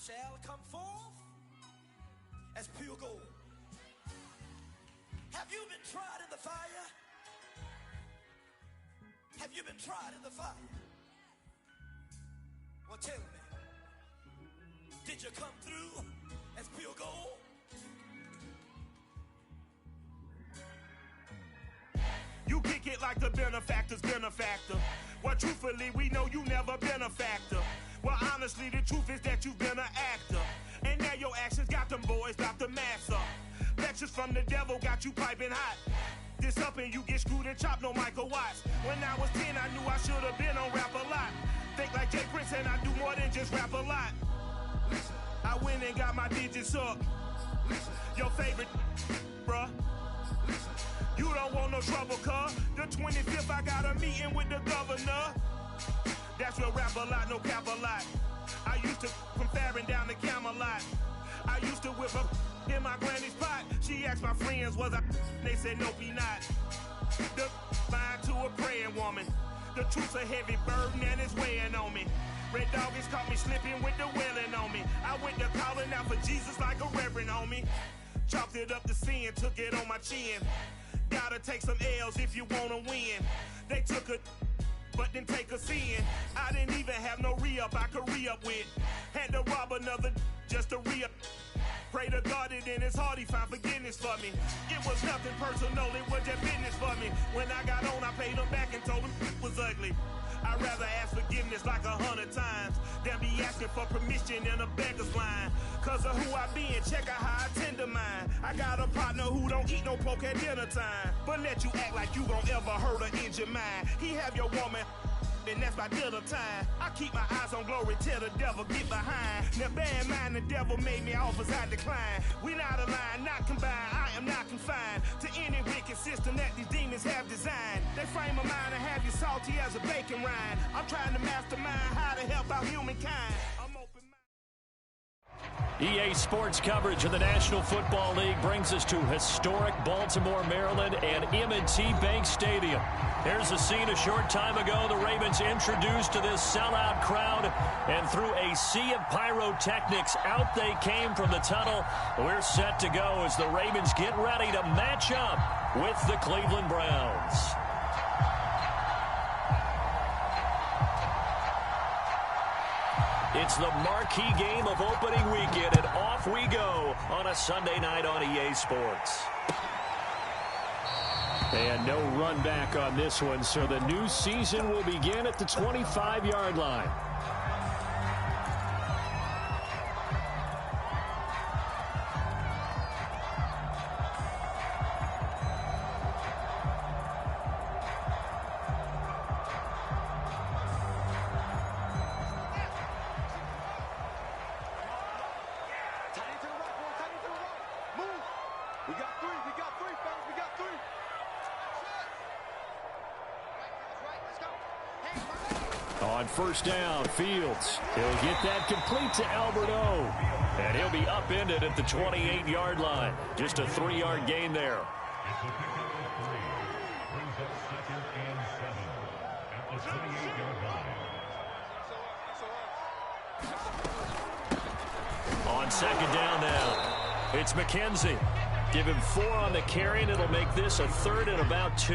shall come forth as pure gold. Have you been tried in the fire? Have you been tried in the fire? Well, tell me, did you come through as pure gold? You kick it like the benefactor's benefactor. Well, truthfully, we know you never been a factor. Well, honestly, the truth is that you've been an actor. And now your actions got them boys dropped the mask up. Lectures from the devil got you piping hot. This up and you get screwed and chopped, no Michael Watts. When I was 10, I knew I should have been on rap a lot. Think like Jay Prince and I do more than just rap a lot. I went and got my digits up. Your favorite, bruh. You don't want no trouble, cuz. The 25th, I got a meeting with the governor. That's real rap a lot, no cap a lot. I used to from Farron down to Camelot. I used to whip up in my granny's pot. She asked my friends, was I? They said, nope, he not. The line to a praying woman. The truth's a heavy burden and it's weighing on me. Red Doggies caught me slipping with the wailing on me. I went to calling out for Jesus like a reverend on me. Chopped it up to sin, took it on my chin. Gotta take some L's if you wanna win. They took a but didn't take us in. I didn't even have no re-up I could re-up with. Had to rob another just to re-up. Pray to God that in his heart he found forgiveness for me. It was nothing personal, it was just business for me. When I got on, I paid him back and told him it was ugly. I'd rather ask forgiveness like 100 times than be asking for permission in a beggar's line. Cause of who I be and check out how I tend to mine. I got a partner who don't eat no pork at dinner time, but let you act like you gon' ever hurt or injure mine. He have your woman and that's by dinner time. I keep my eyes on glory till the devil get behind. Now bear in mind the devil made me offers I decline. We not aligned, not combined, I am not confined to any wicked system that these demons have designed. They frame a mind and have you salty as a bacon rind. I'm trying to mastermind how to help out humankind. EA Sports coverage of the National Football League brings us to historic Baltimore, Maryland and M&T Bank Stadium. Here's the scene a short time ago. The Ravens introduced to this sellout crowd, and through a sea of pyrotechnics, out they came from the tunnel. We're set to go as the Ravens get ready to match up with the Cleveland Browns. It's the marquee game of opening weekend, and off we go on a Sunday night on EA Sports. And no run back on this one, so the new season will begin at the 25-yard line. On first down, Fields. He'll get that complete to Albert O. And he'll be upended at the 28-yard line. Just a 3-yard gain there. On second down now, it's McKenzie. Give him 4 on the carry, and it'll make this a 3rd and about 2.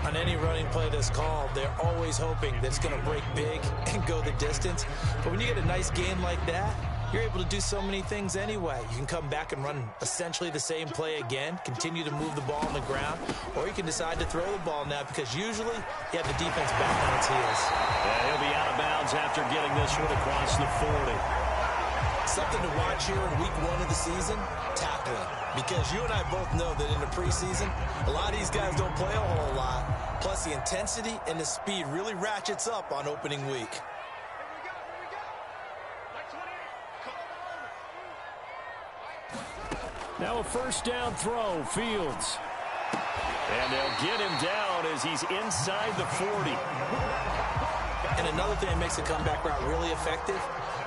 On any running play that's called, they're always hoping that it's going to break big and go the distance. But when you get a nice gain like that, you're able to do so many things anyway. You can come back and run essentially the same play again, continue to move the ball on the ground, or you can decide to throw the ball now because usually you have the defense back on its heels. Yeah, he'll be out of bounds after getting this one across the 40. Something to watch here in week 1 of the season, tackling. Because you and I both know that in the preseason, a lot of these guys don't play a whole lot. Plus, the intensity and the speed really ratchets up on opening week. Now a first down throw, Fields. And they'll get him down as he's inside the 40. And another thing that makes a comeback route really effective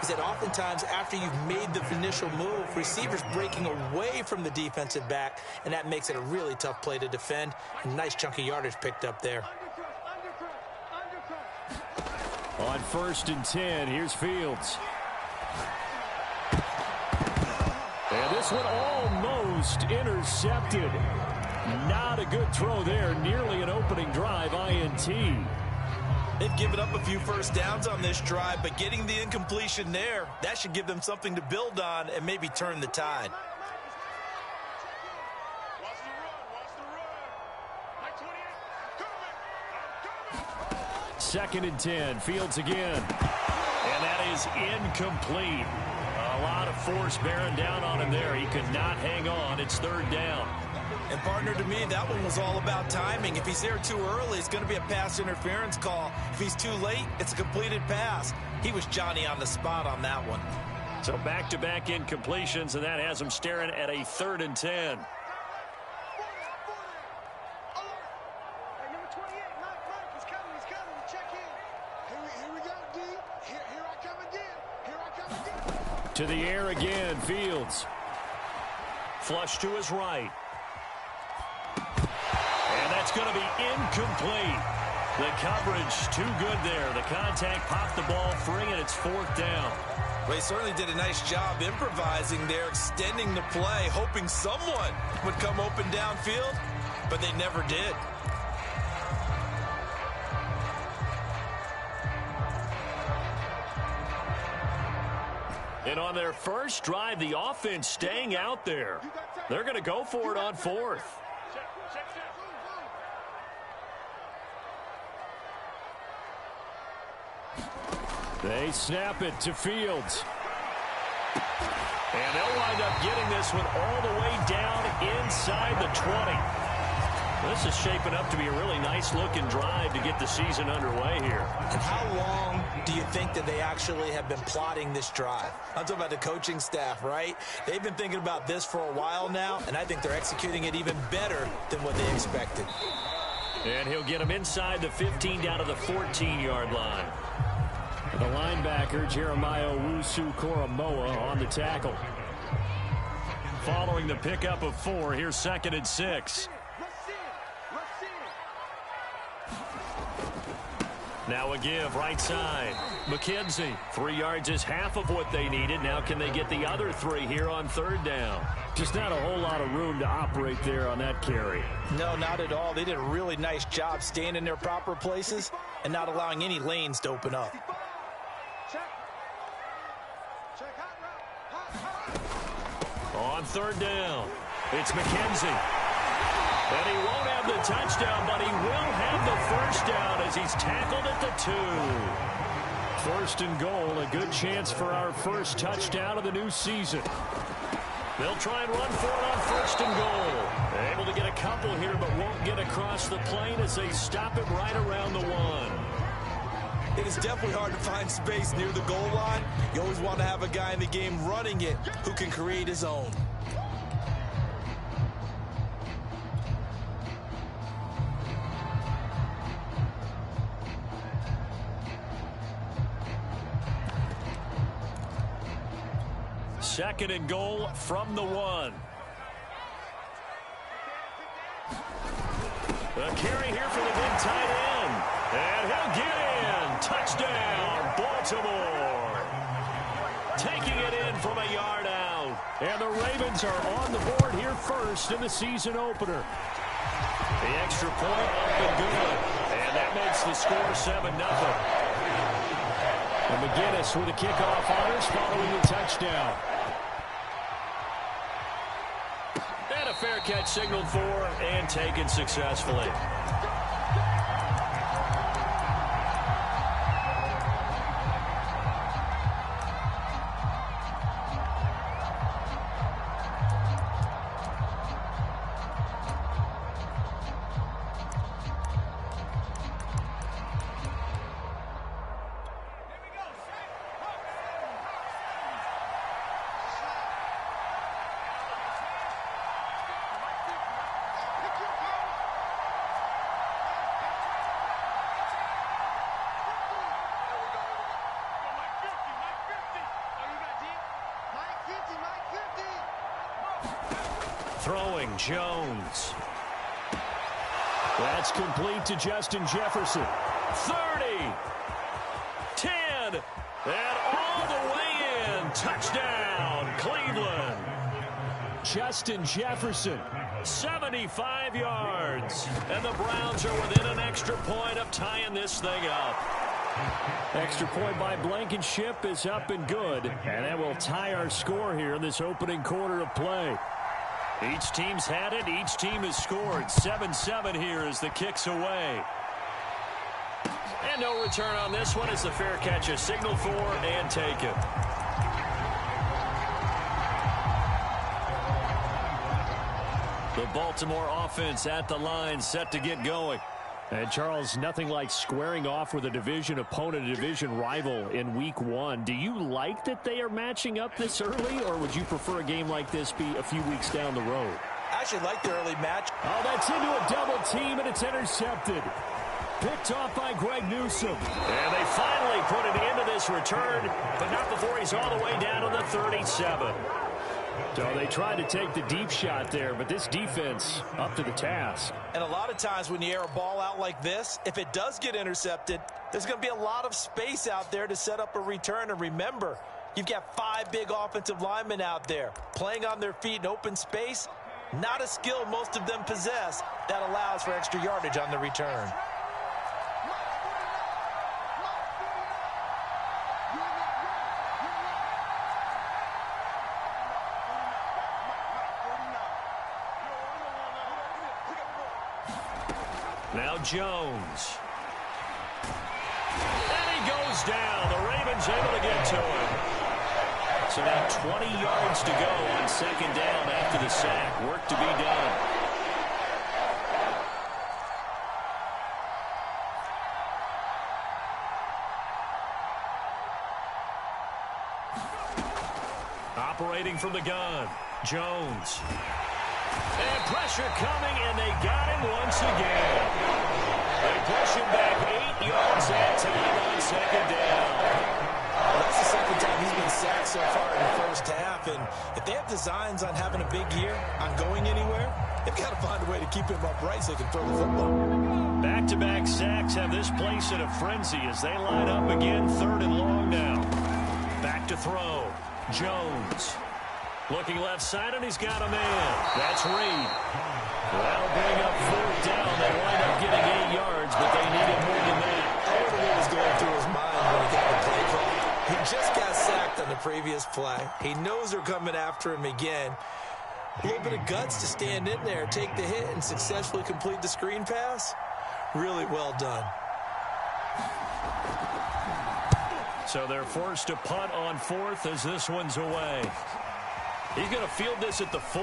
is that oftentimes after you've made the initial move, receivers breaking away from the defensive back, and that makes it a really tough play to defend. A nice chunk of yardage picked up there. On 1st and 10, here's Fields. And this one almost intercepted. Not a good throw there. Nearly an opening drive INT. They've given up a few first downs on this drive, but getting the incompletion there, that should give them something to build on and maybe turn the tide. Second and 10. Fields again. And that is incomplete. A lot of force bearing down on him there. He could not hang on. It's third down. And, partner, to me, that one was all about timing. If he's there too early, it's going to be a pass interference call. If he's too late, it's a completed pass. He was Johnny on the spot on that one. So back-to-back incompletions, and that has him staring at a third and 10. To the air again, Fields. Flush to his right. And that's going to be incomplete. The coverage too good there. The contact popped the ball free, and it's fourth down. Well, he certainly did a nice job improvising there, extending the play, hoping someone would come open downfield, but they never did. And on their first drive, the offense staying out there. They're going to go for it on fourth. They snap it to Fields. And they'll wind up getting this one all the way down inside the 20. This is shaping up to be a really nice-looking drive to get the season underway here. And how long do you think that they actually have been plotting this drive? I'm talking about the coaching staff, right? They've been thinking about this for a while now, and I think they're executing it even better than what they expected. And he'll get him inside the 15 down to the 14-yard line. The linebacker, Jeremiah Owusu-Koramoah, on the tackle. Following the pickup of 4, here's second and 6. Now a give, right side. McKenzie, 3 yards is half of what they needed. Now can they get the other 3 here on third down? Just not a whole lot of room to operate there on that carry. No, not at all. They did a really nice job staying in their proper places and not allowing any lanes to open up. On third down, it's McKenzie. And he won't have the touchdown, but he will have the first down as he's tackled at the 2. First and goal, a good chance for our first touchdown of the new season. They'll try and run for it on first and goal. Able to get a couple here, but won't get across the plane as they stop it right around the 1. It is definitely hard to find space near the goal line. You always want to have a guy in the game running it who can create his own. Second and goal from the 1. A carry here for the big tight end. And he'll get in. Touchdown, Baltimore. Taking it in from a yard out. And the Ravens are on the board here first in the season opener. The extra point up and good. And that makes the score 7-0. And McGinnis with a kickoff honors following the touchdown. And a fair catch signaled for and taken successfully. Throwing, Jones. That's complete to Justin Jefferson. 30. 10. And all the way in. Touchdown, Cleveland. Justin Jefferson, 75 yards. And the Browns are within an extra point of tying this thing up. Extra point by Blankenship is up and good. And that will tie our score here in this opening quarter of play. Each team's had it. Each team has scored. 7-7 here as the kick's away. And no return on this one as the fair catch is signaled for and taken. The Baltimore offense at the line set to get going. And Charles, nothing like squaring off with a division opponent, a division rival in week one. Do you like that they are matching up this early, or would you prefer a game like this be a few weeks down the road? I actually like the early match. Oh, that's into a double team, and it's intercepted. Picked off by Greg Newsome. And they finally put an end to this return, but not before he's all the way down to the 37. So they tried to take the deep shot there, but this defense up to the task. And a lot of times when you air a ball out like this, if it does get intercepted, there's going to be a lot of space out there to set up a return. And remember, you've got 5 big offensive linemen out there playing on their feet in open space. Not a skill most of them possess that allows for extra yardage on the return. Now Jones. And he goes down. The Ravens able to get to him. So now 20 yards to go on second down after the sack. Work to be done. Operating from the gun, Jones. And pressure coming, and they got him once again. They push him back 8 yards that time on second down. Well, that's the second time he's been sacked so far in the first half, and if they have designs on having a big year, on going anywhere, they've got to find a way to keep him upright so they can throw the football. Back-to-back sacks have this place in a frenzy as they line up again, 3rd and long now. Back to throw, Jones. Looking left side, and he's got a man. That's Reed. That'll bring up 4th down. They wind up getting 8 yards, but they needed more than that. I wonder what was going through his mind when he got the play call. He just got sacked on the previous play. He knows they're coming after him again. A little bit of guts to stand in there, take the hit, and successfully complete the screen pass. Really well done. So they're forced to punt on 4th as this one's away. He's going to field this at the 4.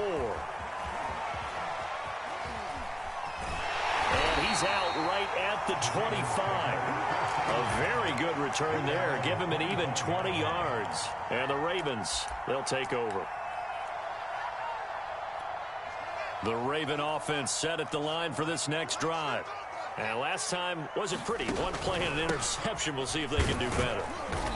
And he's out right at the 25. A very good return there. Give him an even 20 yards. And the Ravens, they'll take over. The Raven offense set at the line for this next drive. And last time wasn't pretty. One play and an interception. We'll see if they can do better.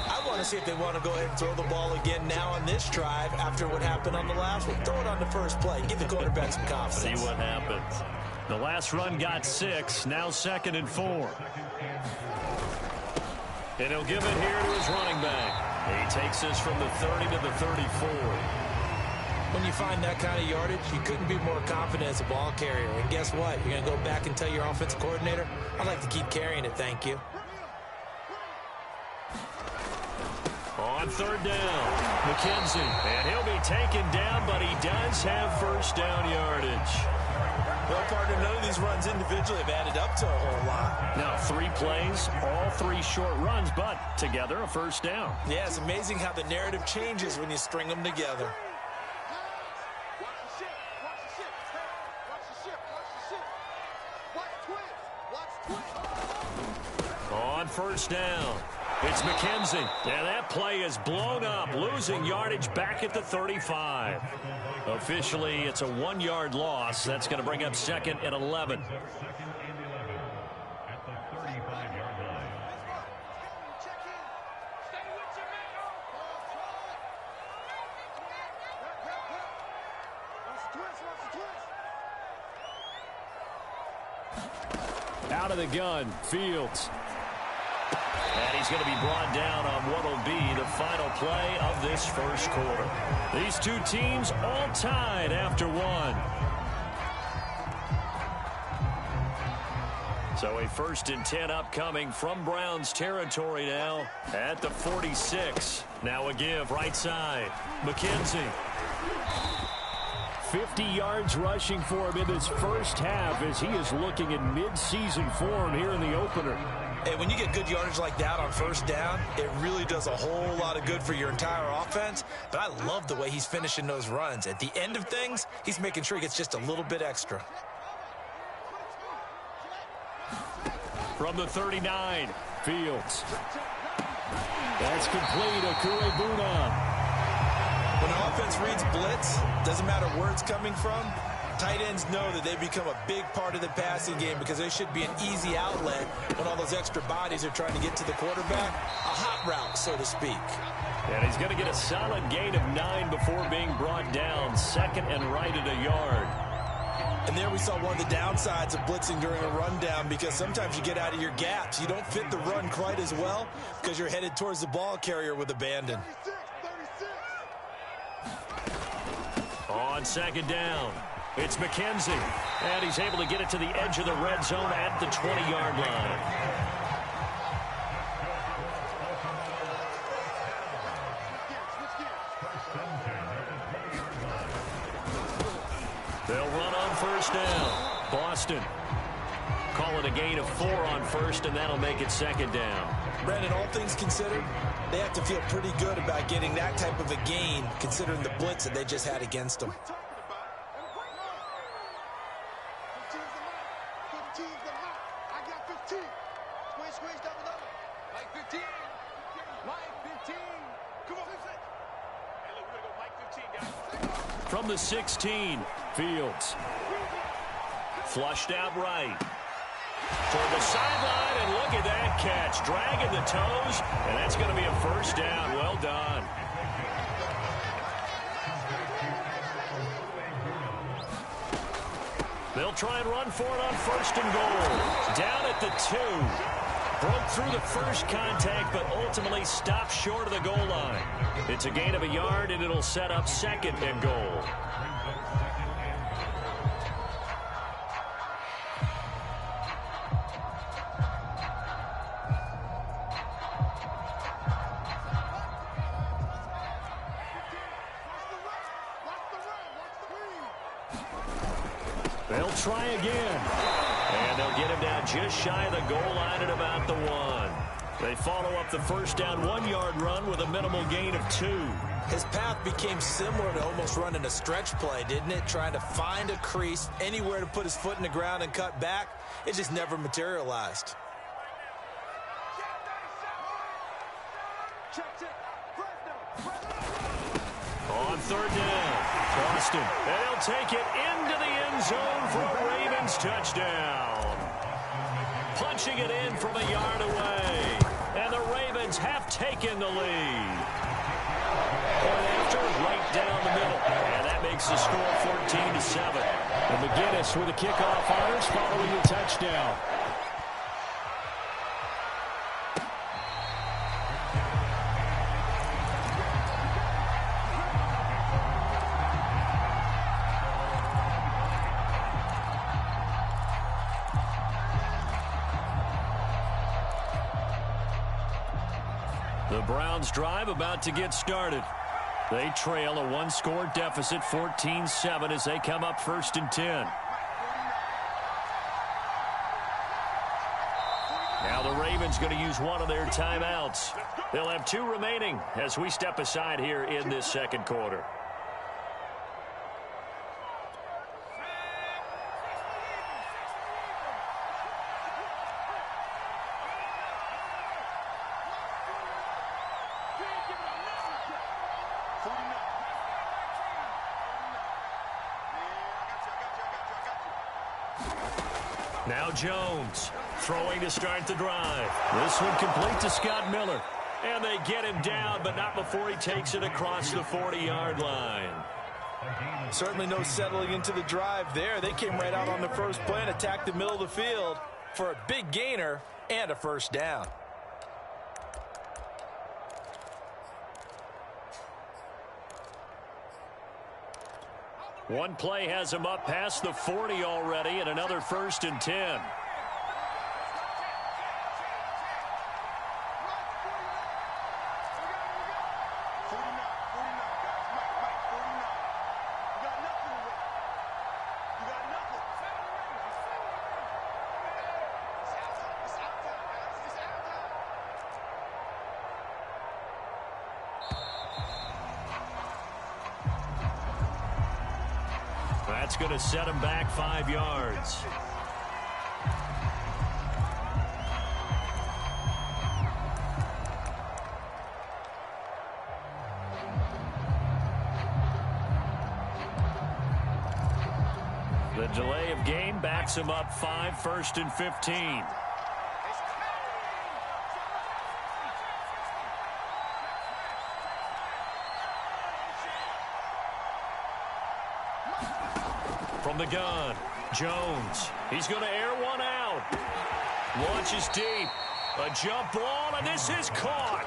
I want to see if they want to go ahead and throw the ball again now on this drive after what happened on the last one. Throw it on the first play. Give the quarterback some confidence. See what happens. The last run got 6. Now 2nd and 4. And he'll give it here to his running back. He takes this from the 30 to the 34. When you find that kind of yardage, you couldn't be more confident as a ball carrier. And guess what? You're going to go back and tell your offensive coordinator, I'd like to keep carrying it, thank you. On 3rd down, McKenzie. And he'll be taken down, but he does have 1st down yardage. Well, partner, none of these runs individually have added up to a whole lot. Now, 3 plays, all 3 short runs, but together a 1st down. Yeah, it's amazing how the narrative changes when you string them together. On 1st down, it's McKenzie. And that play is blown up, losing yardage back at the 35. Officially, it's a 1-yard loss. That's going to bring up 2nd and 11. Out of the gun, Fields. And he he's going to be brought down on what will be the final play of this first quarter. These two teams all tied after one. So a 1st and 10 upcoming from Browns territory now at the 46. Now a give right side. McKenzie. 50 yards rushing for him in this first half as he is looking in mid-season form here in the opener. Hey, when you get good yardage like that on first down, it really does a whole lot of good for your entire offense. But I love the way he's finishing those runs. At the end of things, he's making sure he gets just a little bit extra. From the 39, Fields. That's complete. Akuebuna. When an offense reads blitz, doesn't matter where it's coming from, tight ends know that they become a big part of the passing game because they should be an easy outlet when all those extra bodies are trying to get to the quarterback. A hot route, so to speak. And he's going to get a solid gain of 9 before being brought down. Second and right at a yard. And there we saw one of the downsides of blitzing during a rundown because sometimes you get out of your gaps. You don't fit the run quite as well because you're headed towards the ball carrier with abandon. On second down, it's McKenzie. And he's able to get it to the edge of the red zone at the 20-yard line. They'll run on first down. Boston. Call it a gain of 4 on first, and that'll make it second down. Brandon, all things considered, they have to feel pretty good about getting that type of a gain, considering the blitz that they just had against them. From the 16, Fields. Flushed out right. Toward the sideline, and look at that catch. Dragging the toes, and that's going to be a first down. Well done. They'll try and run for it on first and goal. Down at the 2. Broke through the first contact, but ultimately stopped short of the goal line. It's a gain of a yard, and it'll set up second and goal. They'll try again. And they'll get him down just shy of the goal line at about the 1. They follow up the first down 1-yard run with a minimal gain of 2. His path became similar to almost running a stretch play, didn't it? Trying to find a crease, anywhere to put his foot in the ground and cut back. It just never materialized. On third down, Boston. And he'll take it into the end zone for a Ravens touchdown. Punching it in from a yard away. And the Ravens have taken the lead. Point after, right down the middle. And that makes the score 14-7. And McGinnis with a kickoff honors following the touchdown. The Browns drive about to get started. They trail a 1-score deficit, 14-7, as they come up first and 10. Now the Ravens going to use one of their timeouts. They'll have 2 remaining as we step aside here in this second quarter. Now Jones throwing to start the drive. This one complete to Scott Miller. And they get him down, but not before he takes it across the 40-yard line. Certainly no settling into the drive there. They came right out on the first play and attacked the middle of the field for a big gainer and a first down. One play has him up past the 40 already, and another 1st and 10. That's going to set him back 5 yards. The delay of game backs him up 5, 1st and 15. From the gun, Jones. He's going to air one out. Launches deep. A jump ball, and this is caught.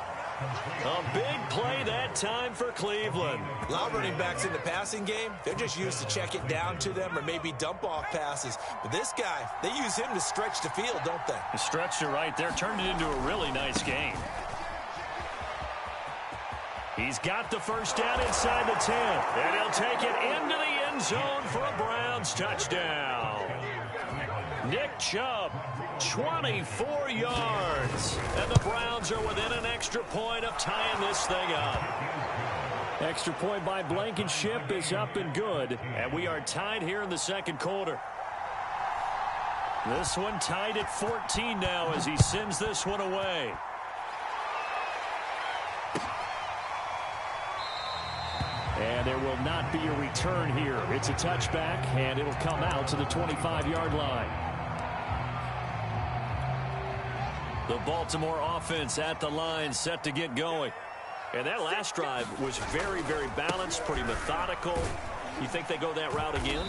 A big play that time for Cleveland. A lot of running backs in the passing game, they're just used to check it down to them or maybe dump off passes. But this guy, they use him to stretch the field, don't they? He stretched it right there, turned it into a really nice game. He's got the first down inside the 10. And he'll take it into the end zone for a Browns touchdown. Nick Chubb, 24 yards. And the Browns are within an extra point of tying this thing up. Extra point by Blankenship is up and good. And we are tied here in the second quarter. This one tied at 14 now as he sends this one away. And there will not be a return here. It's a touchback, and it'll come out to the 25-yard line. The Baltimore offense at the line, set to get going. And that last drive was very, very balanced, pretty methodical. You think they go that route again?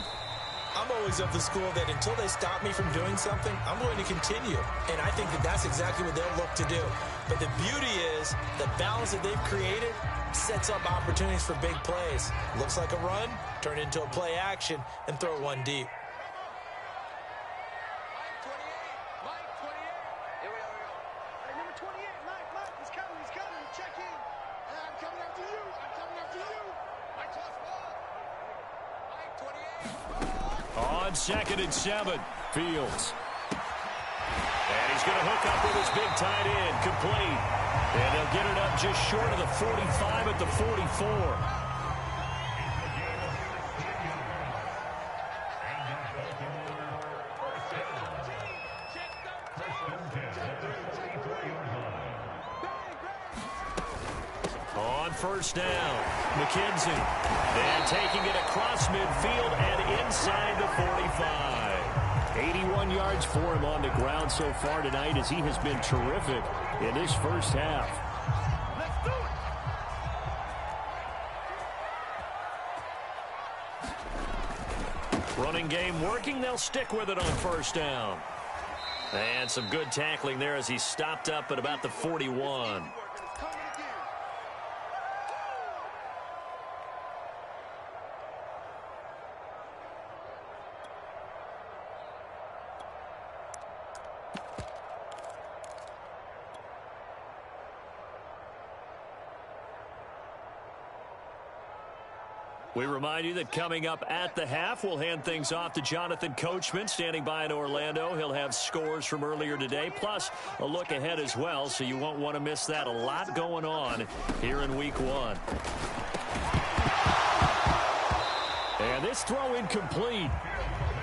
I'm always of the school that until they stop me from doing something, I'm going to continue. And I think that that's exactly what they'll look to do. But the beauty is the balance that they've created sets up opportunities for big plays. Looks like a run, turn it into a play action, and throw one deep. On 2nd and 7, Fields. And he's going to hook up with his big tight end, complete. And they'll get it up just short of the 45 at the 44. On 1st down, McKenzie. And taking it across midfield and inside the 45. 81 yards for him on the ground so far tonight as he has been terrific in this first half. Running game working. They'll stick with it on 1st down. And some good tackling there as he stopped up at about the 41. We remind you that coming up at the half, we'll hand things off to Jonathan Coachman, standing by in Orlando. He'll have scores from earlier today, plus a look ahead as well, so you won't want to miss that. A lot going on here in Week 1. And this throw incomplete.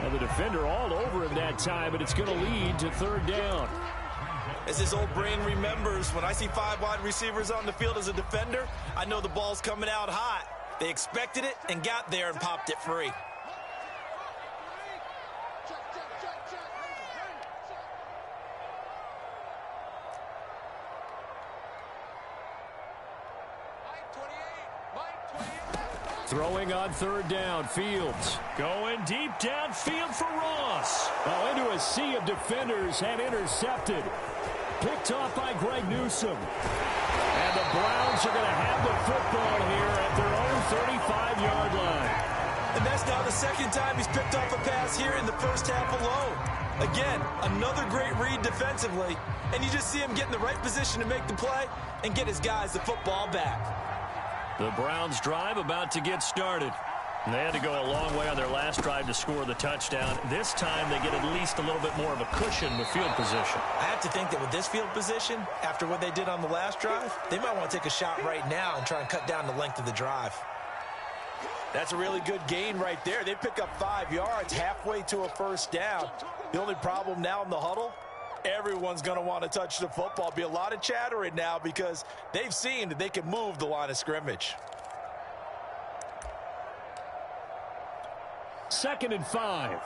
And the defender all over him that time, and it's going to lead to 3rd down. As his old brain remembers, when I see 5 wide receivers on the field as a defender, I know the ball's coming out hot. They expected it and got there and popped it free. Throwing on 3rd down, Fields. Going deep downfield for Ross. Oh, into a sea of defenders and intercepted. Picked off by Greg Newsome. And the Browns are going to have the football here at their own 35-yard line. And that's now the second time he's picked off a pass here in the first half alone. Again, another great read defensively, and you just see him get in the right position to make the play and get his guys the football back. The Browns drive about to get started. And they had to go a long way on their last drive to score the touchdown. This time they get at least a little bit more of a cushion with field position. I have to think that with this field position, after what they did on the last drive, they might want to take a shot right now and try and cut down the length of the drive. That's a really good gain right there. They pick up 5 yards halfway to a first down. The only problem now in the huddle, everyone's going to want to touch the football. Be a lot of chattering now because they've seen that they can move the line of scrimmage. 2nd and 5.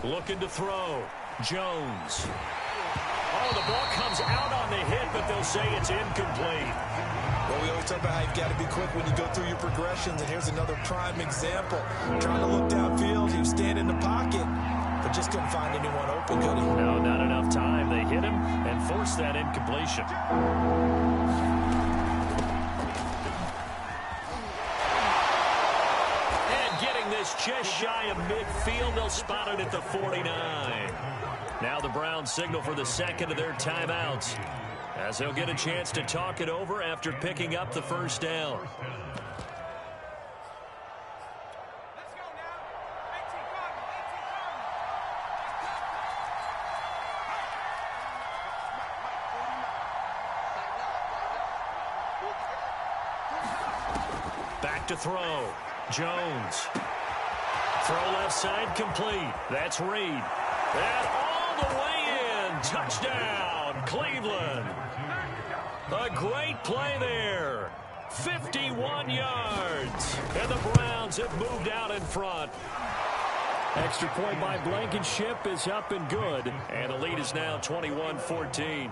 Looking to throw. Jones. Oh, the ball comes out on the hit, but they'll say it's incomplete. Well, we always talk about how you've got to be quick when you go through your progressions, and here's another prime example. Trying to look downfield, he was standing in the pocket, but just couldn't find anyone open, could he? No, not enough time. They hit him and forced that incompletion. Just shy of midfield. They'll spot it at the 49. Now the Browns signal for the second of their timeouts, as they'll get a chance to talk it over after picking up the first down. Back to throw. Jones. Throw left side complete. That's Reed. And all the way in. Touchdown, Cleveland. A great play there. 51 yards. And the Browns have moved out in front. Extra point by Blankenship is up and good. And the lead is now 21-14.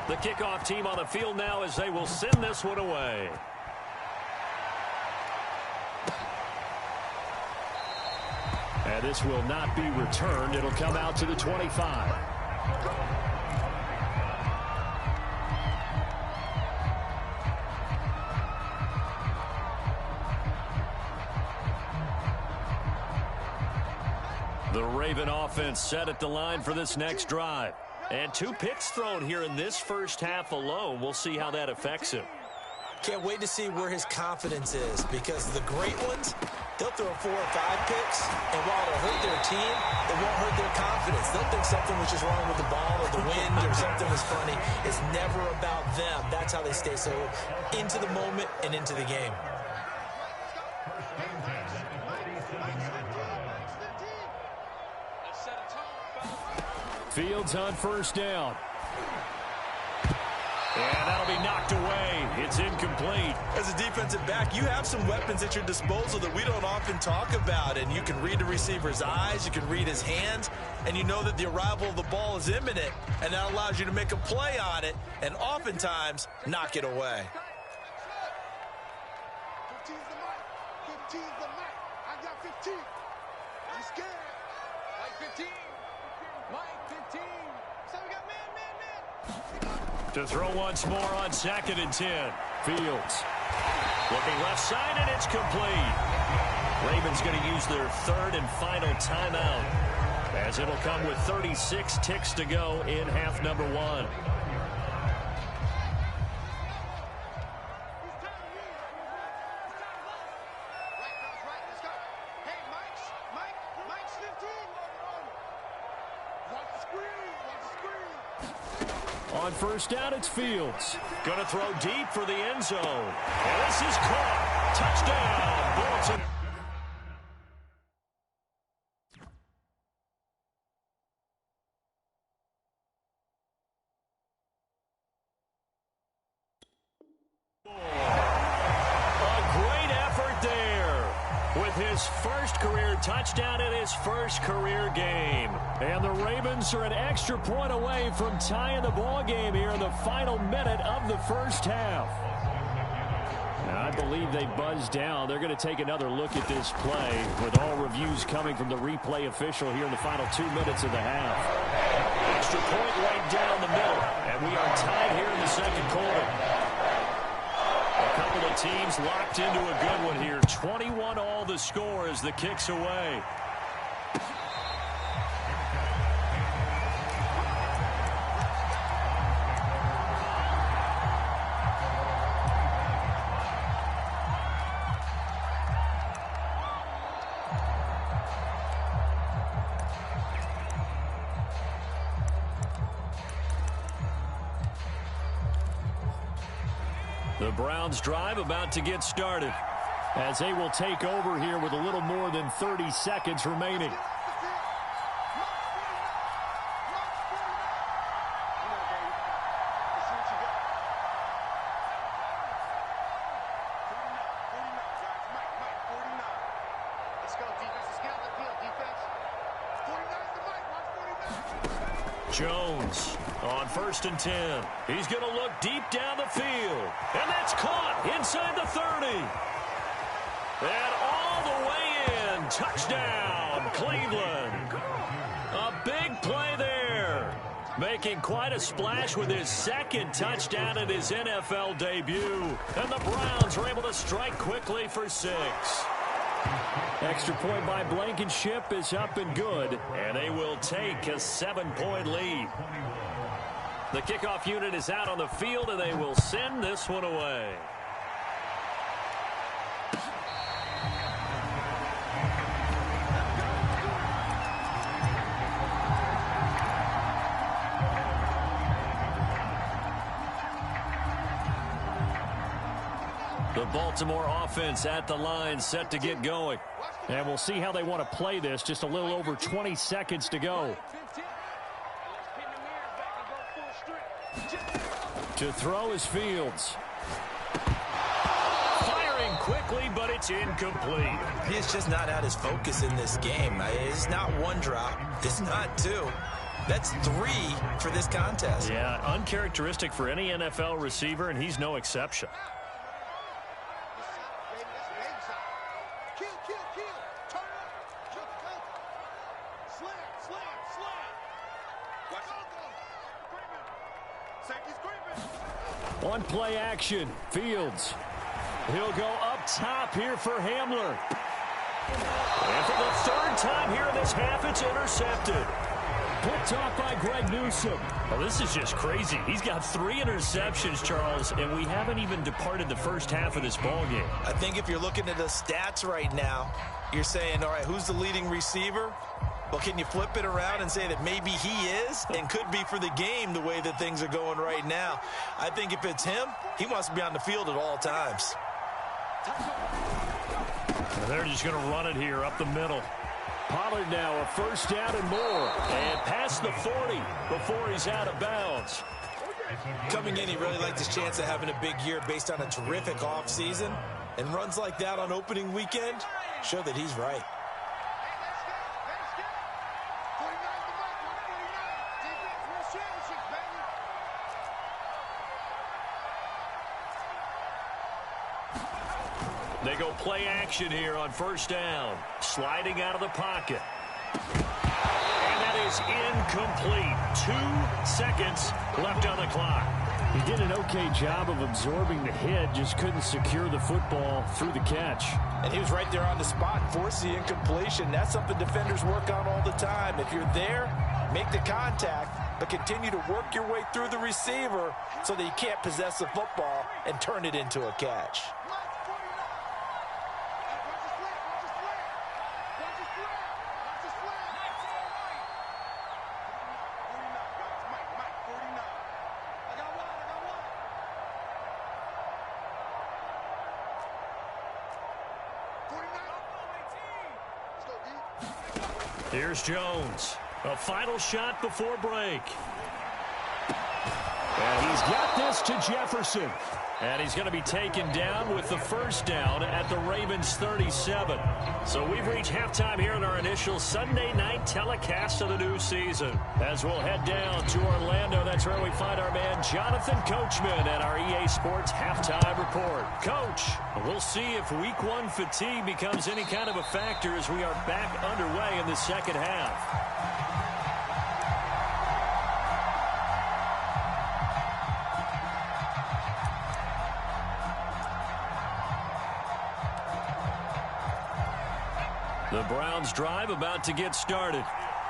The kickoff team on the field now as they will send this one away. And this will not be returned. It'll come out to the 25. The Raven offense set at the line for this next drive. And 2 picks thrown here in this first half alone. We'll see how that affects him. Can't wait to see where his confidence is, because the great ones, they'll throw 4 or 5 picks, and while it'll hurt their team, it won't hurt their confidence. They'll think something was just wrong with the ball or the wind or something was funny. It's never about them. That's how they stay so into the moment and into the game. Fields on first down. And that'll be knocked away. It's incomplete. As a defensive back, you have some weapons at your disposal that we don't often talk about. And you can read the receiver's eyes, you can read his hands, and you know that the arrival of the ball is imminent. And that allows you to make a play on it and oftentimes knock it away. 15's the mic. 15's the mic. I got 15. I'm scared. Mike 15. Mike 15. So we got man. To throw once more on 2nd and 10. Fields. Looking left side, and it's complete. Ravens going to use their 3rd and final timeout, as it'll come with 36 ticks to go in half number 1. On first down, it's Fields. Going to throw deep for the end zone. And this is caught. Touchdown, Baltimore. A great effort there with with his first career touchdown in his first career game. And the Ravens are an extra point away from tying the ball game here in the final minute of the first half. I believe they buzzed down. They're going to take another look at this play with all reviews coming from the replay official here in the final 2 minutes of the half. Extra point right down the middle, and we are tied here in the second quarter. A couple of teams locked into a good one here. 21-all the score as the kick's away. The Browns drive about to get started as they will take over here with a little more than 30 seconds remaining. Jones on 1st and 10. He's going to look deep down the field. And that's caught inside the 30. And all the way in. Touchdown, Cleveland. A big play there. Making quite a splash with his second touchdown in his NFL debut. And the Browns are able to strike quickly for 6. Extra point by Blankenship is up and good, and they will take a 7-point lead. The kickoff unit is out on the field, and they will send this one away. The Baltimore offense at the line, set to get going. And we'll see how they want to play this. Just a little over 20 seconds to go. To throw is Fields. Firing quickly, but it's incomplete. He's just not at his focus in this game. It's not one drop. It's not two. That's 3 for this contest. Yeah, uncharacteristic for any NFL receiver, and he's no exception. One play action. Fields. He'll go up top here for Hamler. And for the 3rd time here in this half, it's intercepted. Picked off by Greg Newsome. Well, this is just crazy. He's got 3 interceptions, Charles, and we haven't even departed the first half of this ballgame. I think if you're looking at the stats right now, you're saying, all right, who's the leading receiver? Well, can you flip it around and say that maybe he is and could be for the game the way that things are going right now? I think if it's him, he wants to be on the field at all times. They're just going to run it here up the middle. Pollard now a 1st down and more. And past the 40 before he's out of bounds. Coming in, he really liked his chance of having a big year based on a terrific offseason. And runs like that on opening weekend show that he's right. They go play action here on 1st down. Sliding out of the pocket. And that is incomplete. 2 seconds left on the clock. He did an okay job of absorbing the hit, just couldn't secure the football through the catch. And he was right there on the spot, forced the incompletion. That's something defenders work on all the time. If you're there, make the contact, but continue to work your way through the receiver so that you can't possess the football and turn it into a catch. Here's Jones. A final shot before break. And he's got this to Jefferson. And he's going to be taken down with the first down at the Ravens 37. So we've reached halftime here in our initial Sunday night telecast of the new season. As we'll head down to Orlando, that's where we find our man Jonathan Coachman at our EA Sports Halftime Report. Coach, we'll see if Week 1 fatigue becomes any kind of a factor as we are back underway in the second half. The Browns drive about to get started.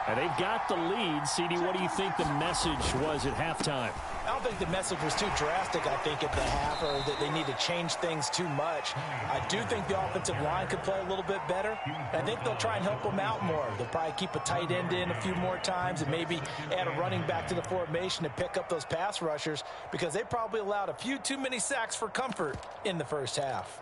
And they've got the lead. CD, what do you think the message was at halftime? I don't think the message was too drastic, I think, at the half, or that they need to change things too much. I do think the offensive line could play a little bit better. I think they'll try and help them out more. They'll probably keep a tight end in a few more times and maybe add a running back to the formation to pick up those pass rushers, because they probably allowed a few too many sacks for comfort in the first half.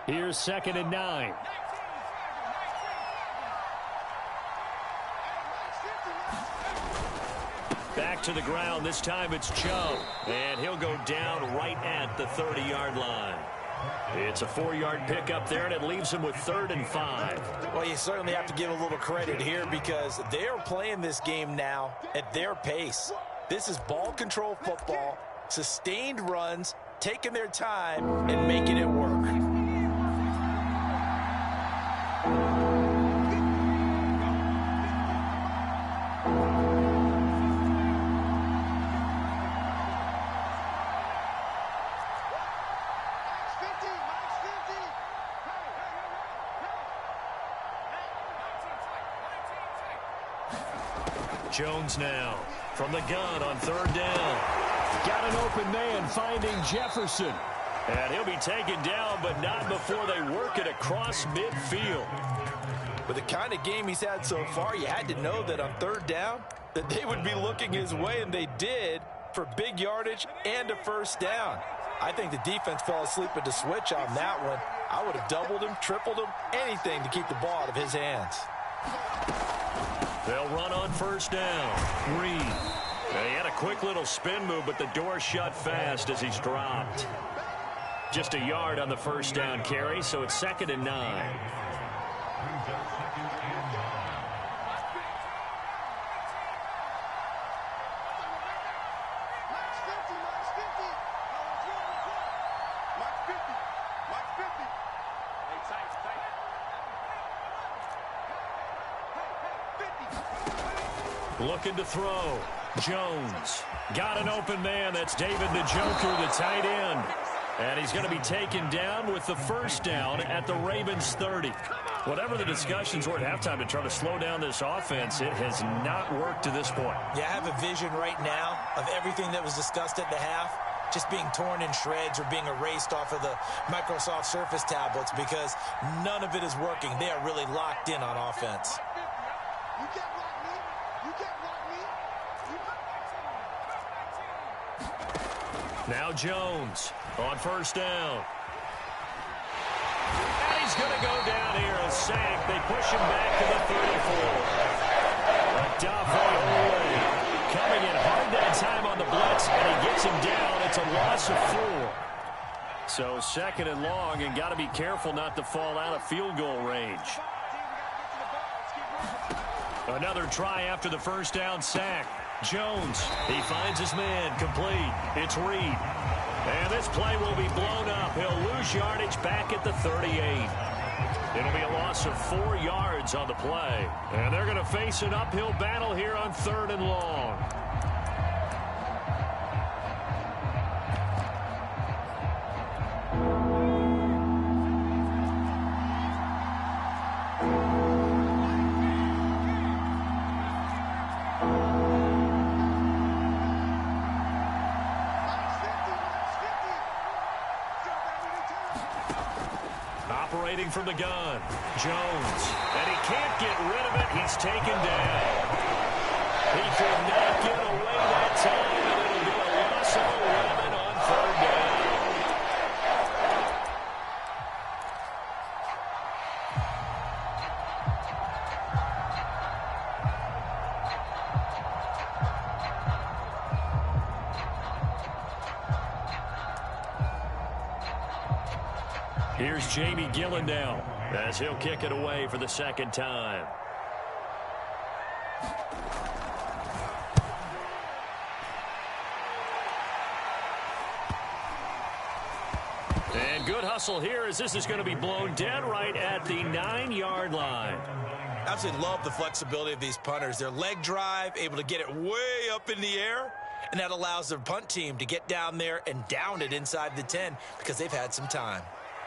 Here's 2nd and 9. Back to the ground. This time it's Joe. And he'll go down right at the 30-yard line. It's a 4-yard pickup there, and it leaves him with 3rd and 5. Well, you certainly have to give a little credit here, because they are playing this game now at their pace. This is ball control football, sustained runs, taking their time, and making it work. Jones now from the gun on 3rd down. Got an open man finding Jefferson. And he'll be taken down, but not before they work it across midfield. With the kind of game he's had so far, you had to know that on 3rd down that they would be looking his way, and they did, for big yardage and a first down. I think the defense fell asleep at the switch on that one. I would have doubled him, tripled him, anything to keep the ball out of his hands. They'll run on 1st down. Reed. He had a quick little spin move, but the door shut fast as he's dropped. Just a yard on the 1st down carry, so it's 2nd and 9. Looking to throw. Jones. Got an open man. That's David Njoku, the tight end. And he's going to be taken down with the first down at the Ravens 30. Whatever the discussions were at halftime to try to slow down this offense, it has not worked to this point. Yeah, I have a vision right now of everything that was discussed at the half just being torn in shreds or being erased off of the Microsoft Surface tablets, because none of it is working. They are really locked in on offense. You can't block me. You can't block me. Now Jones on 1st down. And he's going to go down here, a sack. They push him back to the 34. Odafe Oweh coming in hard that time on the blitz, and he gets him down. It's a loss of 4. So 2nd and long, and got to be careful not to fall out of field goal range. Another try after the first down sack. Jones, he finds his man, complete. It's Reed. And this play will be blown up. He'll lose yardage back at the 38. It'll be a loss of 4 yards on the play. And they're going to face an uphill battle here on 3rd and long. Operating from the gun, Jones, and he can't get rid of it. He's taken down. He could not get away that time, and it'll be a loss of 11 on 3rd down. Here's Jamie Gillen now as he'll kick it away for the second time. And good hustle here as this is going to be blown dead right at the 9-yard line. Absolutely love the flexibility of these punters. Their leg drive, able to get it way up in the air, and that allows their punt team to get down there and down it inside the 10 because they've had some time.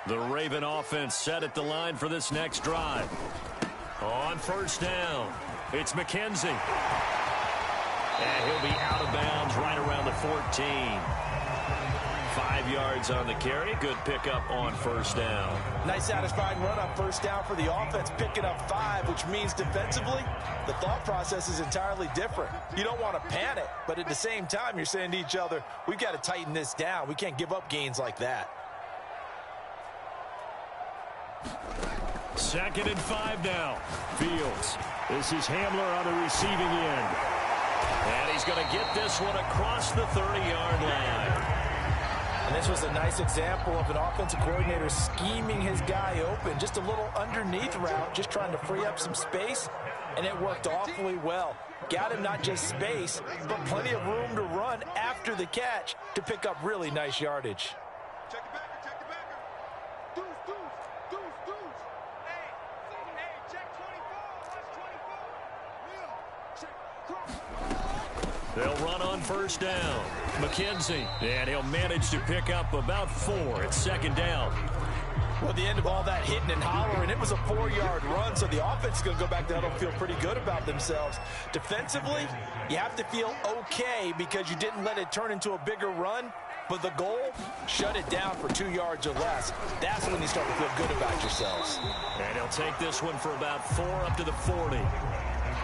The Raven offense set at the line for this next drive. On first down, it's McKenzie. And he'll be out of bounds right around the 14. 5 yards on the carry. Good pickup on first down. Nice satisfying run on first down for the offense, picking up 5, which means defensively, the thought process is entirely different. You don't want to panic, but at the same time, you're saying to each other, we've got to tighten this down. We can't give up gains like that. 2nd and 5 now. Fields. This is Hamler on the receiving end. And he's going to get this one across the 30-yard line. And this was a nice example of an offensive coordinator scheming his guy open. Just a little underneath route, just trying to free up some space, and it worked awfully well. Got him not just space, but plenty of room to run after the catch to pick up really nice yardage. Check the backer, check the backer. Deuce. Hey, check 24. Watch 24. Real. Check. They'll run on first down. McKenzie, and he'll manage to pick up about 4 at second down. Well, the end of all that hitting and hollering, it was a 4-yard run, so the offense is going to go back to huddle and feel pretty good about themselves. Defensively, you have to feel okay because you didn't let it turn into a bigger run, but the goal, shut it down for 2 yards or less. That's when you start to feel good about yourselves. And he'll take this one for about 4 up to the 40.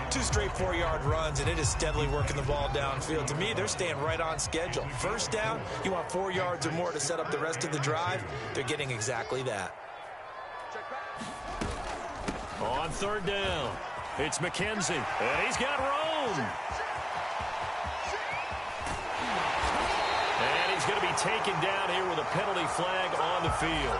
2 straight 4-yard runs, and it is steadily working the ball downfield. To me, they're staying right on schedule. First down, you want 4 yards or more to set up the rest of the drive. They're getting exactly that. On third down, it's McKenzie, and he's got room. And he's going to be taken down here with a penalty flag on the field.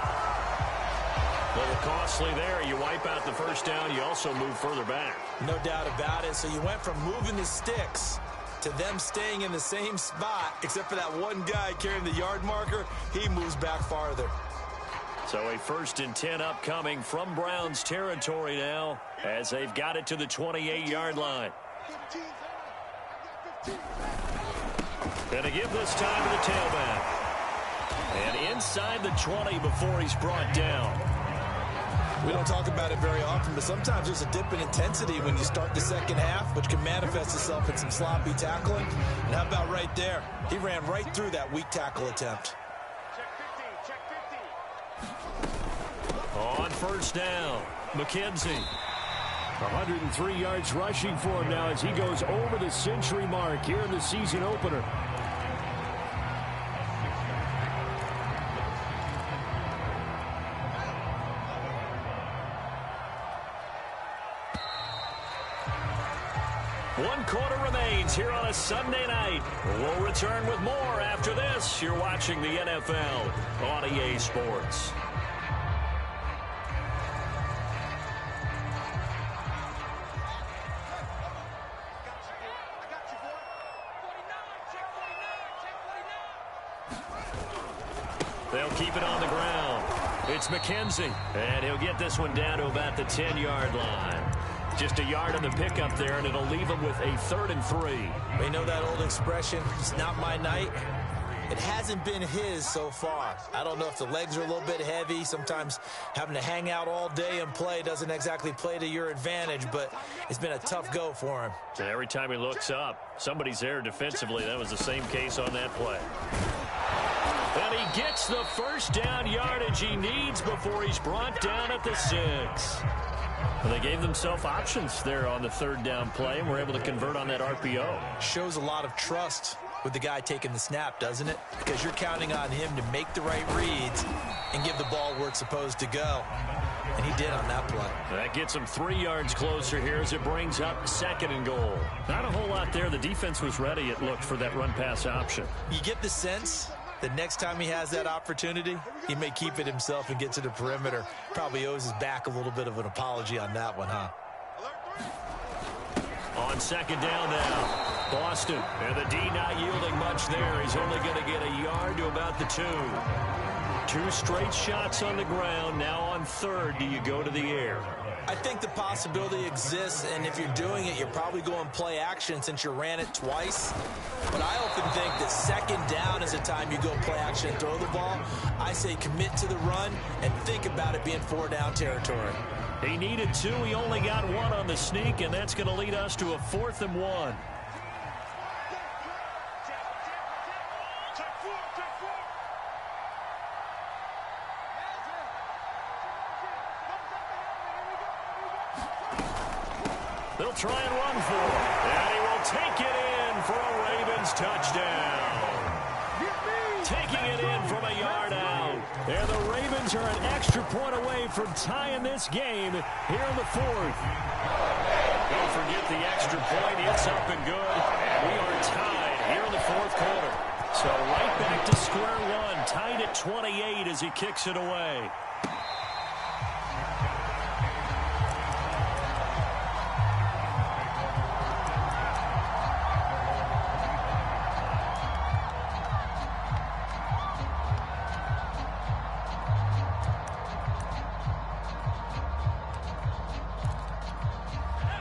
A little costly there. You wipe out the first down. You also move further back. No doubt about it. So you went from moving the sticks to them staying in the same spot, except for that one guy carrying the yard marker. He moves back farther. So a 1st and 10 upcoming from Browns territory now as they've got it to the 28-yard line. Going to give this time to the tailback. And inside the 20 before he's brought down. We don't talk about it very often, but sometimes there's a dip in intensity when you start the second half, which can manifest itself in some sloppy tackling. And how about right there? He ran right through that weak tackle attempt. Check 50. On first down, McKenzie. 103 yards rushing for him now as he goes over the century mark here in the season opener. One quarter remains here on a Sunday night. We'll return with more after this. You're watching the NFL on EA Sports. They'll keep it on the ground. It's McKenzie, and he'll get this one down to about the 10-yard line. Just a yard on the pickup there, and it'll leave him with a 3rd and 3. We know that old expression, it's not my night. It hasn't been his so far. I don't know if the legs are a little bit heavy. Sometimes having to hang out all day and play doesn't exactly play to your advantage, but it's been a tough go for him. And every time he looks up, somebody's there defensively. That was the same case on that play. And he gets the first down yardage he needs before he's brought down at the 6. Well, they gave themselves options there on the 3rd down play and were able to convert on that RPO. Shows a lot of trust with the guy taking the snap, doesn't it? Because you're counting on him to make the right reads and give the ball where it's supposed to go. And he did on that play. That gets him 3 yards closer here as it brings up 2nd and goal. Not a whole lot there. The defense was ready, it looked, for that run-pass option. You get the sense the next time he has that opportunity, he may keep it himself and get to the perimeter. Probably owes his back a little bit of an apology on that one, huh? On second down now, Boston. And the D not yielding much there. He's only going to get a yard to about the 2. 2 straight shots on the ground. Now on third, do you go to the air? I think the possibility exists, and if you're doing it, you're probably going play action since you ran it twice. But I often think that second down is the time you go play action and throw the ball. I say commit to the run and think about it being 4-down territory. He needed 2. He only got 1 on the sneak, and that's going to lead us to a 4th and 1. They'll try and run for it. And he will take it in for a Ravens touchdown. Taking it in from a yard out. And the Ravens are an extra point away from tying this game here in the 4th. Don't forget the extra point. It's up and good. And we are tied here in the 4th quarter. So right back to square one. Tied at 28 as he kicks it away.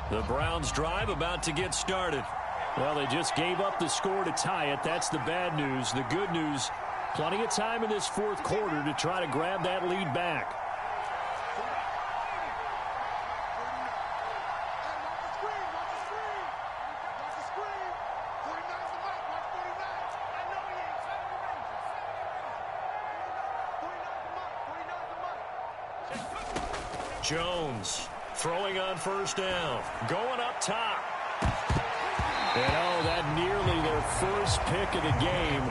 The Browns drive about to get started. Well, they just gave up the score to tie it. That's the bad news. The good news, plenty of time in this 4th quarter to try to grab that lead back. Jones throwing on first down, going up top. And oh, that nearly their first pick of the game,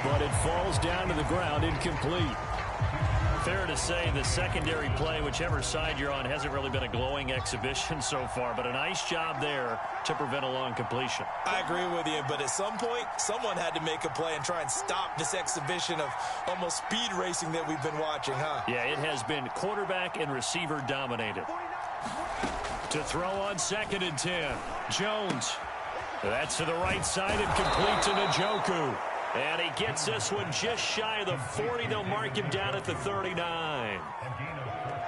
but it falls down to the ground, incomplete. Fair to say the secondary play, whichever side you're on, hasn't really been a glowing exhibition so far, but a nice job there to prevent a long completion. I agree with you, but at some point, someone had to make a play and try and stop this exhibition of almost speed racing that we've been watching, huh? Yeah, it has been quarterback and receiver dominated. To throw on 2nd and 10, Jones. That's to the right side and complete to Njoku. And he gets this one just shy of the 40. They'll mark him down at the 39.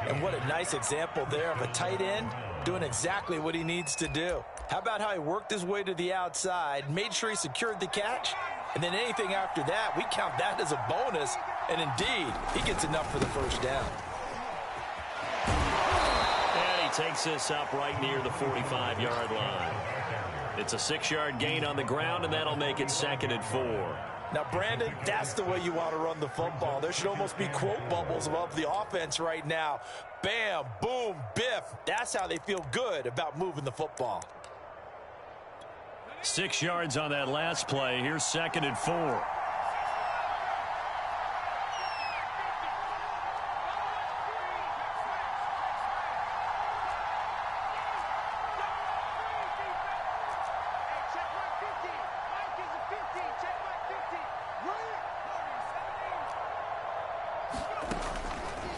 And what a nice example there of a tight end doing exactly what he needs to do. How about how he worked his way to the outside, made sure he secured the catch, and then anything after that, we count that as a bonus. And indeed, he gets enough for the first down. And he takes this up right near the 45-yard line. It's a 6-yard gain on the ground, and that'll make it 2nd and 4. Now, Brandon, that's the way you want to run the football. There should almost be quote bubbles above the offense right now. Bam, boom, biff. That's how they feel good about moving the football. 6 yards on that last play. Here's 2nd and 4.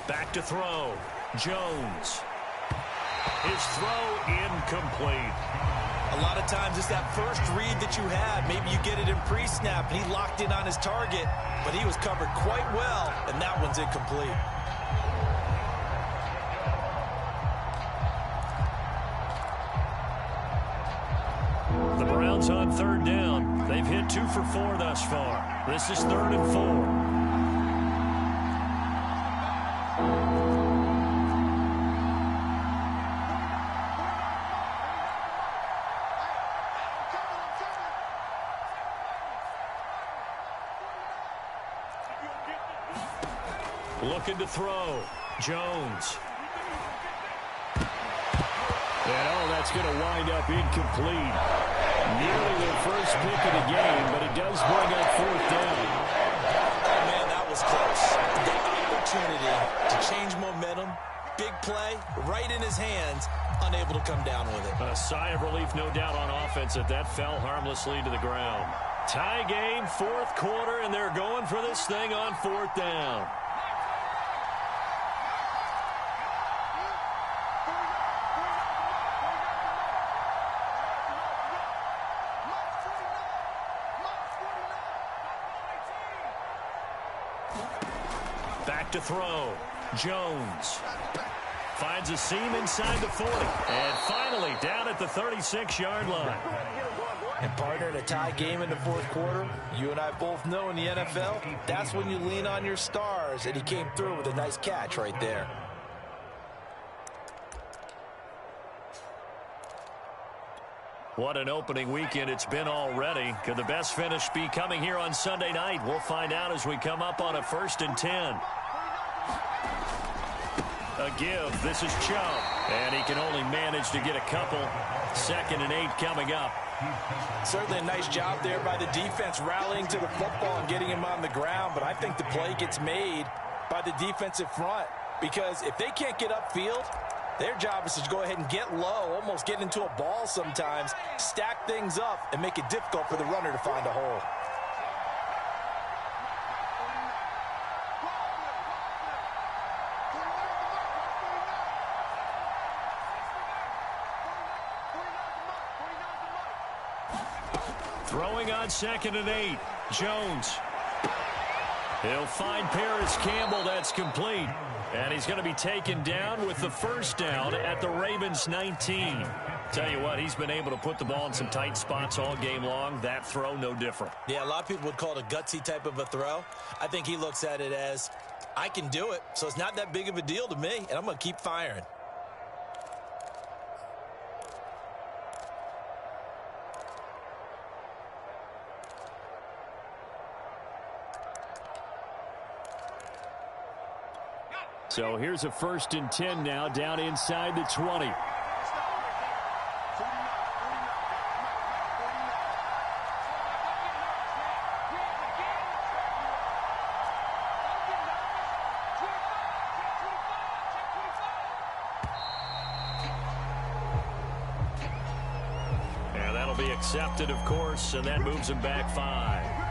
Back to throw. Jones. His throw incomplete. A lot of times it's that first read that you have. Maybe you get it in pre-snap, and he locked in on his target, but he was covered quite well, and that one's incomplete. The Browns on 3rd down. They've hit 2 for 4 thus far. This is 3rd and 4. Looking to throw. Jones. And oh, that's going to wind up incomplete. Nearly their first pick of the game, but it does bring up 4th down. Oh, man, that was close. The opportunity to change momentum, big play, right in his hands, unable to come down with it. A sigh of relief, no doubt, on offense that fell harmlessly to the ground. Tie game, fourth quarter, and they're going for this thing on fourth down. Back to throw. Jones finds a seam inside the 40. And finally down at the 36-yard line. And partner, in a tie game in the fourth quarter, you and I both know in the NFL, that's when you lean on your stars. And he came through with a nice catch right there. What an opening weekend it's been already. Could the best finish be coming here on Sunday night? We'll find out as we come up on a 1st and 10. A give. This is Chubb. And he can only manage to get a couple. 2nd and 8 coming up. Certainly a nice job there by the defense rallying to the football and getting him on the ground. But I think the play gets made by the defensive front. Because if they can't get upfield, their job is to go ahead and get low, almost get into a ball sometimes, stack things up, and make it difficult for the runner to find a hole. Throwing on 2nd and 8. Jones. He'll find Paris Campbell. That's complete. And he's going to be taken down with the first down at the Ravens 19. Tell you what, he's been able to put the ball in some tight spots all game long. That throw, no different. Yeah, a lot of people would call it a gutsy type of a throw. I think he looks at it as, I can do it, so it's not that big of a deal to me, and I'm going to keep firing. So here's a 1st and 10 now, down inside the 20. And that'll be accepted, of course, and that moves him back 5.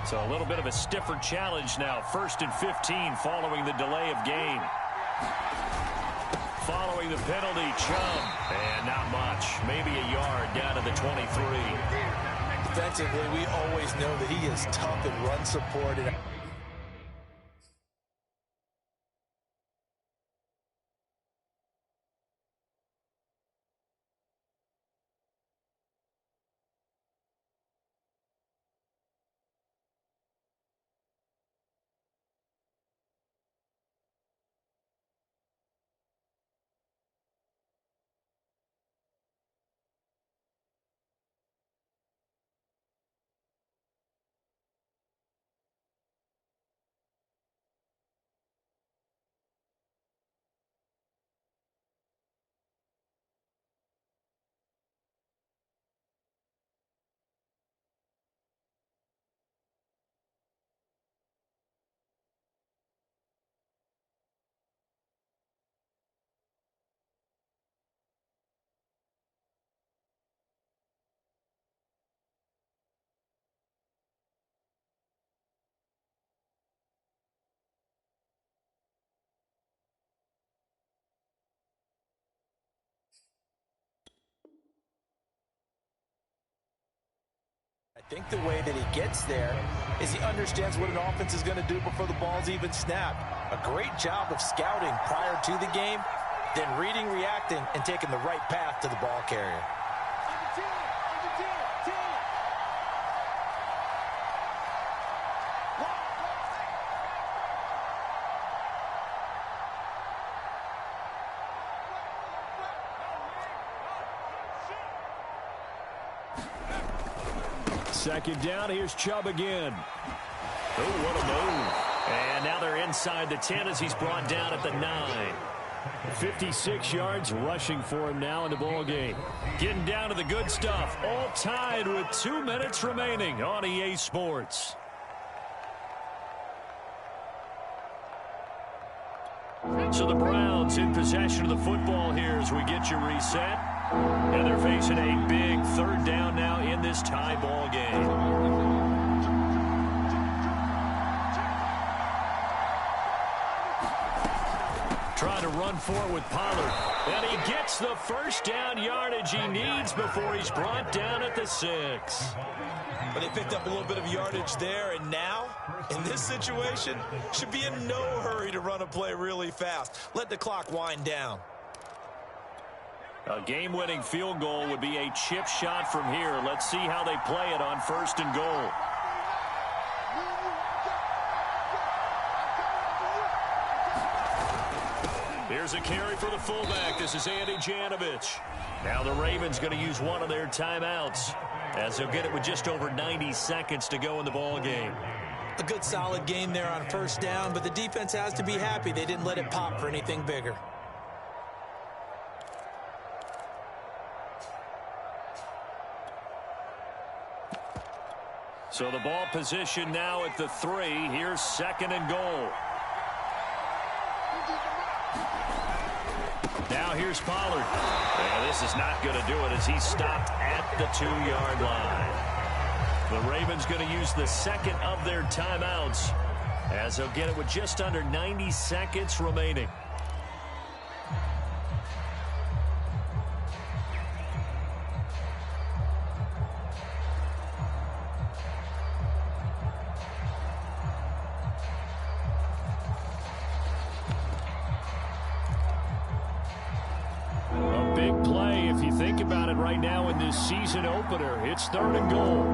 So a little bit of a stiffer challenge now. 1st and 15 following the delay of game. Following the penalty, Chubb. And not much. Maybe a yard down to the 23. Defensively, we always know that he is tough and run supported. I think the way that he gets there is he understands what an offense is going to do before the ball's even snapped. A great job of scouting prior to the game, then reading, reacting, and taking the right path to the ball carrier. Second down, here's Chubb again. Oh, what a move. And now they're inside the 10 as he's brought down at the 9. 56 yards rushing for him now in the ball game. Getting down to the good stuff. All tied with 2 minutes remaining on EA Sports. So the Browns in possession of the football here as we get you reset. And they're facing a big 3rd down now in this this tie ball game. Trying to run forward with Pollard. And he gets the first down yardage he needs before he's brought down at the 6. But he picked up a little bit of yardage there, and now, in this situation, should be in no hurry to run a play really fast. Let the clock wind down. A game-winning field goal would be a chip shot from here. Let's see how they play it on 1st and goal. Here's a carry for the fullback. This is Andy Janovich. Now the Ravens going to use one of their timeouts, as they'll get it with just over 90 seconds to go in the ball game. A good solid game there on 1st down, but the defense has to be happy they didn't let it pop for anything bigger. So the ball position now at the 3. Here's 2nd and goal. Now here's Pollard. And this is not going to do it as he's stopped at the 2-yard line. The Ravens going to use the 2nd of their timeouts, as they'll get it with just under 90 seconds remaining. Right now in this season opener, it's 3rd and goal.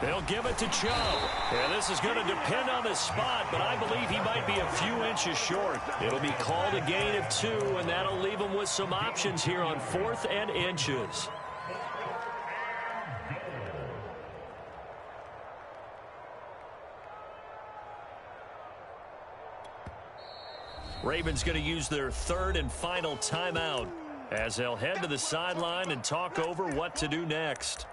They'll give it to Chubb. And this is going to depend on the spot, but I believe he might be a few inches short. It'll be called a gain of 2, and that'll leave him with some options here on 4th and inches. Ravens going to use their 3rd and final timeout, as they'll head to the sideline and talk over what to do next.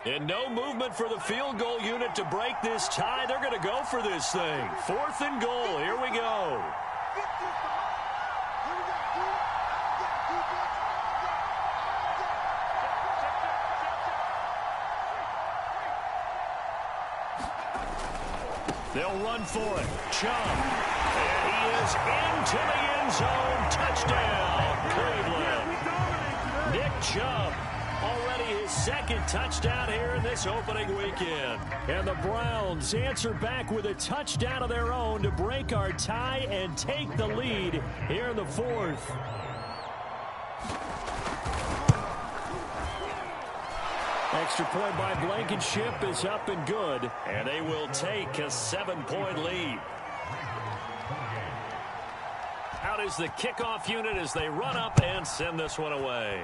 And no movement for the field goal unit to break this tie. They're going to go for this thing. 4th and goal. Here we go. They'll run for it. Chubb. And he is into the end zone. Touchdown, Cleveland. Nick Chubb. Already his 2nd touchdown here in this opening weekend. And the Browns answer back with a touchdown of their own to break our tie and take the lead here in the 4th. Extra point by Blankenship is up and good, and they will take a 7-point lead. Out is the kickoff unit as they run up and send this one away.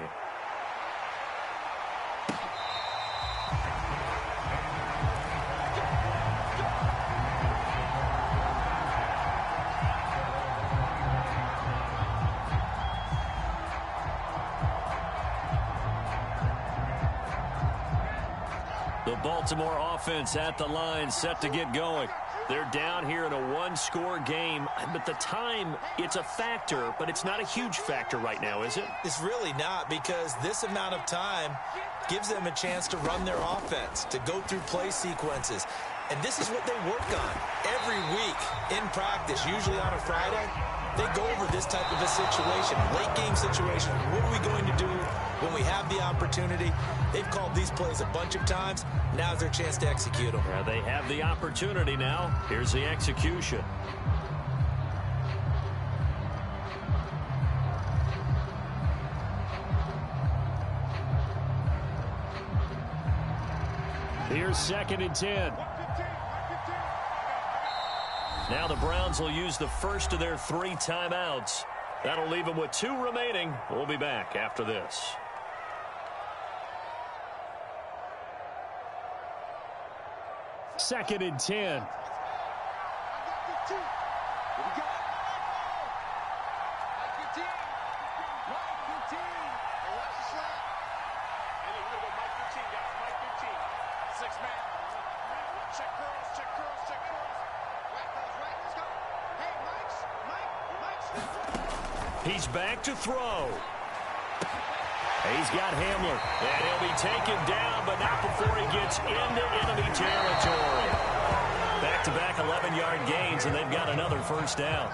The Baltimore offense at the line, set to get going. They're down here in a 1-score game, but the time, it's a factor, but it's not a huge factor right now, is it? It's really not, because this amount of time gives them a chance to run their offense, to go through play sequences. And this is what they work on every week in practice, usually on a Friday. They go over this type of a situation, late game situation. What are we going to do when we have the opportunity? They've called these plays a bunch of times. Now's their chance to execute them. Yeah, they have the opportunity now. Here's the execution. Here's 2nd and 10. Now the Browns will use the first of their 3 timeouts. That'll leave them with 2 remaining. We'll be back after this. Second and 10. 15. What we got? Mike 15. Mike 15. Hey, watch the slap. And we're going to go Mike 15, guys. Mike 15. 6 man. Check curls, check curls, check curls. Right, curls, right. Let's go. Hey, Mike's. He's back to throw. He's got Hamler, and he'll be taken down, but not before he gets into enemy territory. Back-to-back 11-yard gains, and they've got another first down.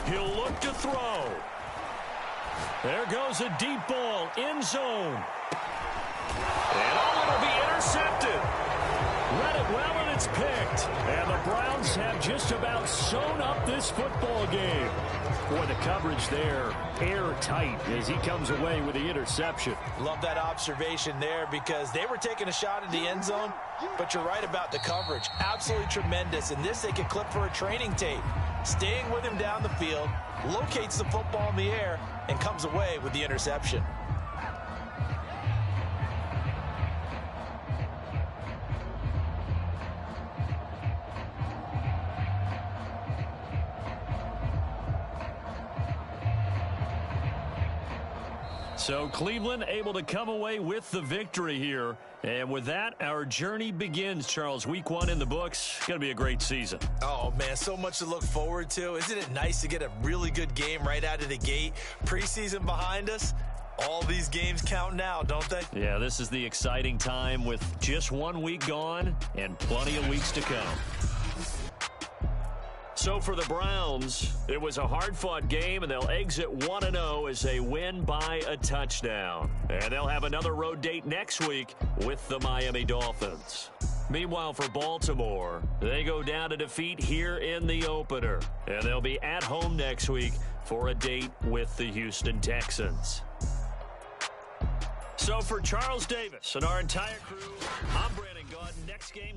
He'll look to throw. There goes a deep ball, end zone. And it'll be intercepted. Read it well, and it's picked. And the Browns have just about sewn up this football game. Boy, the coverage there, airtight as he comes away with the interception. Love that observation there because they were taking a shot at the end zone, but you're right about the coverage. Absolutely tremendous. And this they could clip for a training tape. Staying with him down the field, locates the football in the air, and comes away with the interception. So Cleveland able to come away with the victory here. And with that, our journey begins, Charles. Week 1 in the books. Going to be a great season. Oh, man, so much to look forward to. Isn't it nice to get a really good game right out of the gate? Preseason behind us. All these games count now, don't they? Yeah, this is the exciting time with just 1 week gone and plenty of weeks to come. So for the Browns, it was a hard-fought game, and they'll exit 1-0 as they win by a touchdown. And they'll have another road date next week with the Miami Dolphins. Meanwhile, for Baltimore, they go down to defeat here in the opener. And they'll be at home next week for a date with the Houston Texans. So for Charles Davis and our entire crew, I'm Brandon Gaudin. Next game.